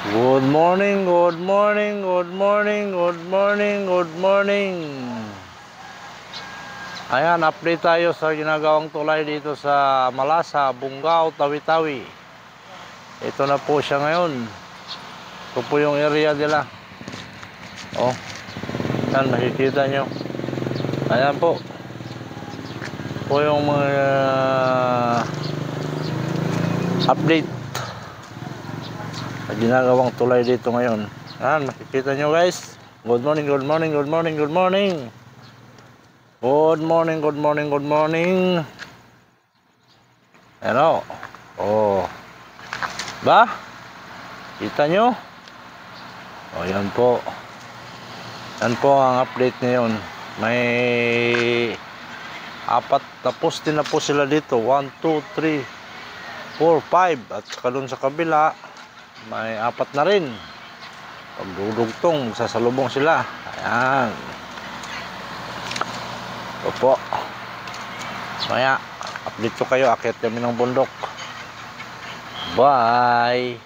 Good morning, good morning, good morning, good morning, good morning. Ayan, update tayo sa ginagawang tulay dito sa Malasa, Bunggao, Tawi-Tawi. Ito na po siya ngayon. Ito po yung area nila. Oh, yan, makikita nyo. Ayan po. Po yung mga update sa ginagawang tulay dito ngayon. Ayan, makikita nyo guys. Good morning, good morning, good morning, good morning. Good morning, good morning, good morning. Ano? Oh. Ba? Kita nyo? O, yan po. Yan po ang update ngayon. May apat na poste na po sila dito. 1, 2, 3, 4, 5. At saka dun sa kabila, may apat na rin. Pag dudugtong, sasalubong sila. Ayan. Ito po. Maya, update ko kayo. Akit kami ng bundok. Bye!